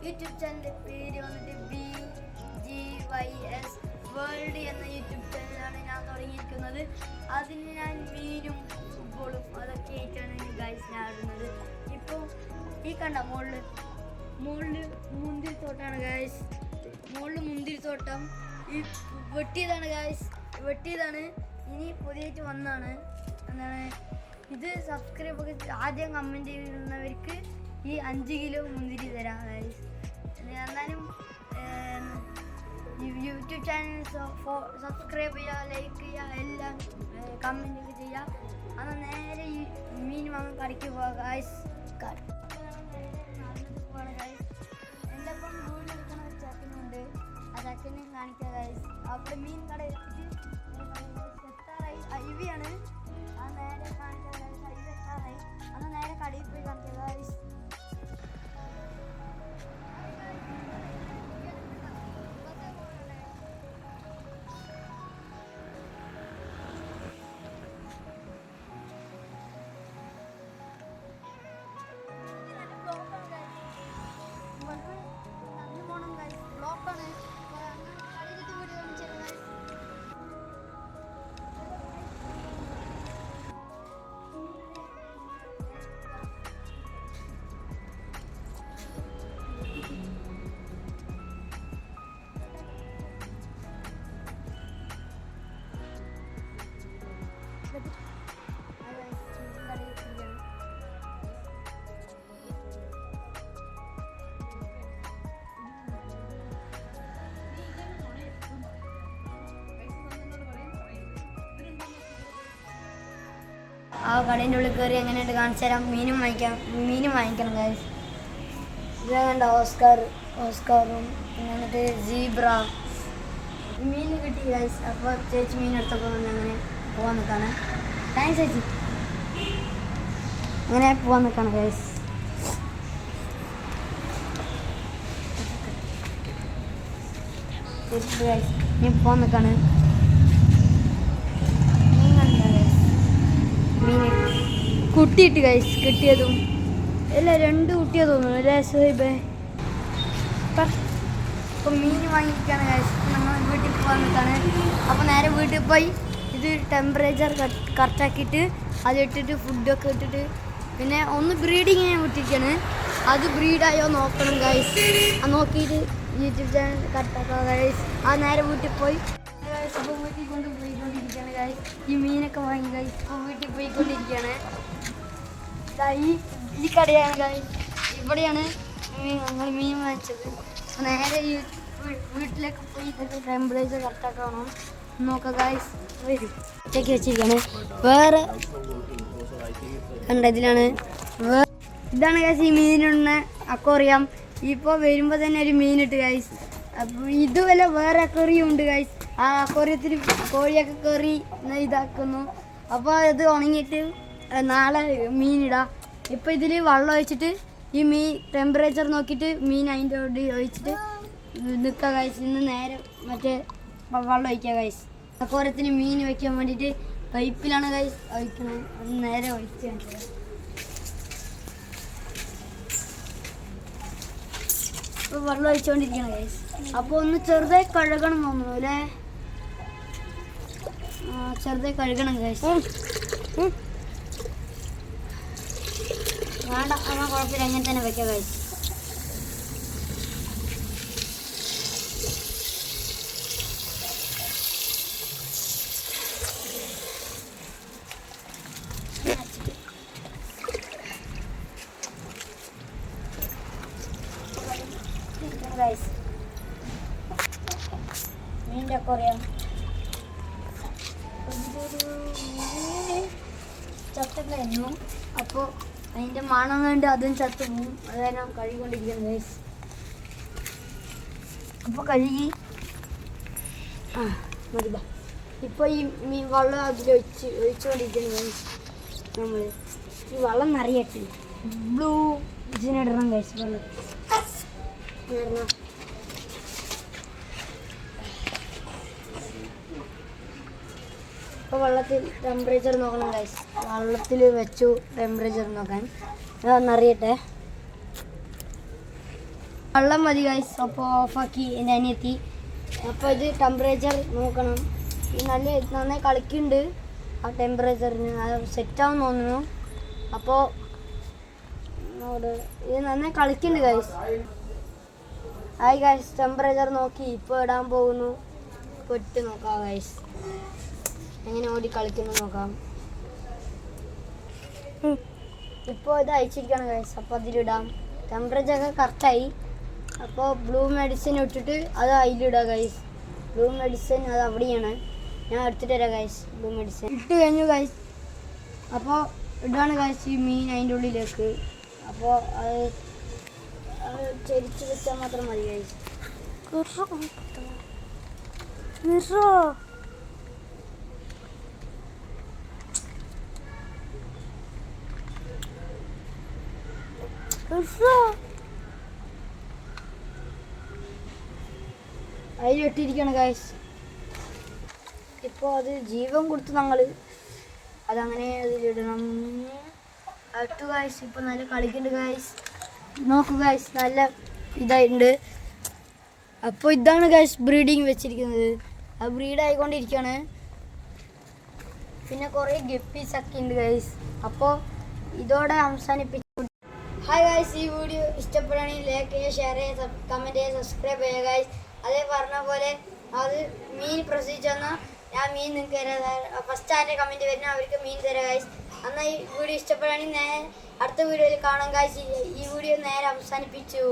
YouTube ചാനലിൻ്റെ പേര് വന്നിട്ട് BGYS വേൾഡ് എന്ന യൂട്യൂബ് ചാനലാണ് ഞാൻ തുടങ്ങിയിരിക്കുന്നത്. അതിന് ഞാൻ മീനും ഫുട്ബോളും അതൊക്കെ ആയിട്ടാണ് ഗൈസ് ഞാൻ ഇടുന്നത്. ഇപ്പോൾ ഈ കണ്ട മുകളിൽ മുന്തിരിത്തോട്ടാണ് ഗൈസ്. മുകളിൽ മുന്തിരിത്തോട്ടം ഈ വെട്ടിയതാണ് ഗൈസ്, വെട്ടിയതാണ്. ഇനി പുതിയതായിട്ട് വന്നതാണ്. എന്താണ് ഇത് സബ്സ്ക്രൈബ് ആദ്യം കമൻറ്റ് ചെയ്യുന്നവർക്ക് ഈ 5 കിലോ മുന്തിരി തരാം ഗൈസ്. എന്നാലും യൂട്യൂബ് ചാനൽ സബ്സ്ക്രൈബ് ചെയ്യുക, ലൈക്ക് ചെയ്യുക, എല്ലാം കമൻറ്റ് ഒക്കെ ചെയ്യുക. അന്ന് നേരെ ഈ മീൻ വാങ്ങാൻ കടയ്ക്ക് പോവുക ഗൈസ്. നടന്നിട്ട് പോവാണ് ഗൈസ്. എൻ്റെ ഒപ്പം വീട് എടുക്കുന്ന ഒരു ചക്കനുണ്ട്, ആ ചക്കനെ കാണിക്കുക ഗൈസ്. അവിടെ മീൻ കട എത്തിയിട്ട് എത്താറായി. ഹൈവേയാണ്, ആ നേരെ കാണിക്കുക ഗൈസ്. ഹൈവേ എത്താറായി. അന്ന് നേരെ കടയിൽ പോയി കാണിക്കുക ഗൈസ്. ആ കടേൻ്റെ ഉള്ളിൽ കയറി എങ്ങനെയുണ്ട് കാണിച്ചു തരാം. മീനും വാങ്ങിക്കണം ഗൈസ്. ഇതാ കണ്ട ഓസ്കാറും പിന്നെ എന്നിട്ട് സീബ്ര മീൻ കിട്ടി ഗൈസ്. അപ്പോൾ ചേച്ചി മീൻ എടുത്തപ്പോൾ അങ്ങനെ പോകാൻ നിൽക്കാണ്. താങ്ക്സ് ചേച്ചി. അങ്ങനെ പോകാൻ നിൽക്കാണ് ഗൈസ്. ഗൈസ് ഇനി പോകാൻ നിൽക്കാണ്. മീൻ കുട്ടിയിട്ട് ഗൈസ്, കിട്ടിയതും അല്ല 2 കുട്ടിയെ തോന്നുന്നു അല്ലേ സുഹൈബേ. അപ്പോൾ മീൻ വാങ്ങിയിരിക്കുകയാണ് ഗൈസ്. നമ്മൾ വീട്ടിൽ പോകാൻ നിൽക്കാണ്. അപ്പോൾ നേരെ വീട്ടിൽ പോയി ഇത് ടെമ്പറേച്ചർ കറക്റ്റാക്കിയിട്ട് അതിട്ടിട്ട് ഫുഡൊക്കെ ഇട്ടിട്ട് പിന്നെ ഒന്ന് ബ്രീഡിങ്ങിനെ വിട്ടിരിക്കുകയാണ്. അത് ബ്രീഡായോ നോക്കണം ഗൈസ്. അത് നോക്കിയിട്ട് യൂട്യൂബ് ചാനൽ കറക്റ്റാക്കുക ഗൈസ്. ആ നേരെ വീട്ടിൽ പോയി ഇപ്പോൾ വീട്ടിൽ പോയിക്കൊണ്ടിരിക്കുകയാണ് ഗൈസ്. ഈ മീനൊക്കെ വാങ്ങി ഗൈസ്. ഇപ്പോൾ വീട്ടിൽ പോയിക്കൊണ്ടിരിക്കുകയാണ്. ഈ കടയാണ് ഗൈസ്. ഇവിടെയാണ് ഞങ്ങൾ മീൻ വാങ്ങിച്ചത്. നേരെ ഈ വീട്ടിലേക്ക് പോയി ഇതൊക്കെ ടെമ്പറേച്ചർ കറക്റ്റാക്കണം നോക്കാം ഗൈസ്. വരും ഉച്ചയ്ക്ക് വെച്ചിരിക്കുകയാണ്. വേറെ കണ്ട ഇതിലാണ് ഇതാണ് ഗൈസ് ഈ മീനിടുന്ന അക്വേറിയം. ഇപ്പോൾ വരുമ്പോൾ തന്നെ ഒരു മീനിട്ട് ഗൈസ്. അപ്പോൾ ഇതുപോലെ വേറെ അക്വേറിയം ഉണ്ട് ഗൈസ്. ആ അക്വേറിയത്തിൽ കോഴിയൊക്കെ കയറി ഇതാക്കുന്നു. അപ്പോൾ ഇത് ഉണങ്ങിയിട്ട് നാളെ മീനിടാം. ഇപ്പോൾ ഇതിൽ വെള്ളം ഒഴിച്ചിട്ട് ഈ മീൻ ടെമ്പറേച്ചർ നോക്കിയിട്ട് മീൻ അതിൻ്റെ കൂടെ ഒഴിച്ചിട്ട് നിൽക്കുക ഗൈസ്. ഇന്ന് നേരെ മറ്റേ വെള്ളം ഒഴിക്കുക ഗൈസ്. അക്വേറിയത്തിന് മീൻ വയ്ക്കാൻ വേണ്ടിയിട്ട് പൈപ്പിലാണ് ഗൈസ് ഒഴിക്കണത്. അത് നേരെ ഒഴിച്ച് കാണിച്ചത്. ഇപ്പോൾ വെള്ളം ഒഴിച്ചുകൊണ്ടിരിക്കണം ഗൈസ്. അപ്പോൾ ഒന്ന് ചെറുതായി കഴുകണം തോന്നുന്നു അല്ലേ? ചെറുതായി കഴുകണം ഗൈസ്. വേണ്ട എന്നാൽ കുഴപ്പമില്ല, അങ്ങനെ തന്നെ വെക്കാം ഗൈസ്. മീൻ്റെ അക്വേറിയം ചത്തുണ്ടായിരുന്നു. അപ്പോൾ അതിൻ്റെ മണം കണ്ട് അതും ചത്തു പോകും. അതായത് കഴുകിക്കൊണ്ടിരിക്കുകയാണ് ഗൈസ്. അപ്പോൾ കഴുകി മതി. ഇപ്പോൾ ഈ മീൻ വെള്ളം ഒഴിച്ചുകൊണ്ടിരിക്കുകയാണ് ഗൈസ്. നമ്മൾ ഈ വെള്ളം നിറയട്ടെ. ബ്ലൂ ഇതിനിടണം ഗൈസ്. വെള്ളം ഇടണം. ഇപ്പോൾ വെള്ളത്തിൽ ടെമ്പറേച്ചർ നോക്കണം ഗൈസ്. വെള്ളത്തിൽ വെച്ചു ടെമ്പറേച്ചർ നോക്കാൻ. അതൊന്നറിയട്ടെ. വെള്ളം മതി ഗൈസ്. അപ്പോൾ ഓഫാക്കി എൻ്റെ അനിയത്തി. അപ്പോൾ ഇത് ടെമ്പറേച്ചർ നോക്കണം. ഈ നന്നായി കളിക്കുന്നുണ്ട്. ആ ടെമ്പറേച്ചറിന് അത് സെറ്റാവും തോന്നുന്നു. അപ്പോൾ ഇത് നന്നായി കളിക്കുന്നുണ്ട് ഗൈസ്. ഹായ് ഗൈസ്, ടെമ്പറേച്ചർ നോക്കി ഇപ്പോൾ ഇടാൻ പോകുന്നു. ഇപ്പോൾ ഇട്ട് നോക്കാം ഗൈസ്, എങ്ങനെ ഓടി കളിക്കുന്നു നോക്കാം. ഇപ്പോൾ ഇത് അയച്ചിരിക്കുകയാണ് ഗൈസ്. അപ്പോൾ അതിലിടാം. ടെമ്പറേച്ചറൊക്കെ കറക്റ്റായി. അപ്പോൾ ബ്ലൂ മെഡിസിൻ ഇട്ടിട്ട് അത് അതിലിടുക ഗൈസ്. ബ്ലൂ മെഡിസിൻ അത് അവിടെയാണ്, ഞാൻ എടുത്തിട്ട് തരാം ഗൈസ്. ബ്ലൂ മെഡിസിൻ ഇട്ട് കഴിഞ്ഞു ഗൈസ്. അപ്പോൾ ഇടാണ് ഗൈസ് ഈ മീൻ അതിൻ്റെ ഉള്ളിലേക്ക്. അപ്പോൾ അത് ചെരിച്ച് വെച്ചാൽ മാത്രം മതി ഗൈസ്. അതിലിട്ടിരിക്കുകയാണ് ഗൈസ്. ഇപ്പോൾ അത് ജീവൻ കൊടുത്ത് ഞങ്ങൾ അതങ്ങനെ അതിലിടണം. ഇട്ടു ഗൈസ്. ഇപ്പോൾ നല്ല കളിക്കുന്നുണ്ട് ഗൈസ്. നോക്കൂ ഗൈസ്, നല്ല ഇതായിട്ടുണ്ട്. അപ്പോൾ ഇതാണ് ഗൈസ് ബ്രീഡിങ് വെച്ചിരിക്കുന്നത്. അത് ബ്രീഡ് ആയിക്കൊണ്ടിരിക്കുകയാണ്. പിന്നെ കുറേ ഗപ്പീസ് ഒക്കെ ഉണ്ട് ഗൈസ്. അപ്പോൾ ഇതോടെ അവസാനിപ്പിച്ചു. ഹായ് ഗൈസ്, ഈ വീഡിയോ ഇഷ്ടപ്പെടുകയാണെങ്കിൽ ലൈക്ക് ചെയ്യുക, ഷെയർ ചെയ്യുക, കമൻറ്റ് ചെയ്യുക, സബ്സ്ക്രൈബ് ചെയ്യുക ഗൈസ്. അതേ പറഞ്ഞ പോലെ അത് മീൻ പ്രസവിച്ചെന്നാൽ ഞാൻ മീൻ നിങ്ങൾക്ക് തരാം. ഫസ്റ്റ് ആരുടെ കമൻറ്റ് വരുന്ന അവർക്ക് മീൻ തരാം ഗൈസ്. എന്നാൽ ഈ വീഡിയോ ഇഷ്ടപ്പെടുകയാണെങ്കിൽ അടുത്ത വീഡിയോയിൽ കാണാം ഗൈസ്. ഈ വീഡിയോ നേരെ അവസാനിപ്പിച്ചു.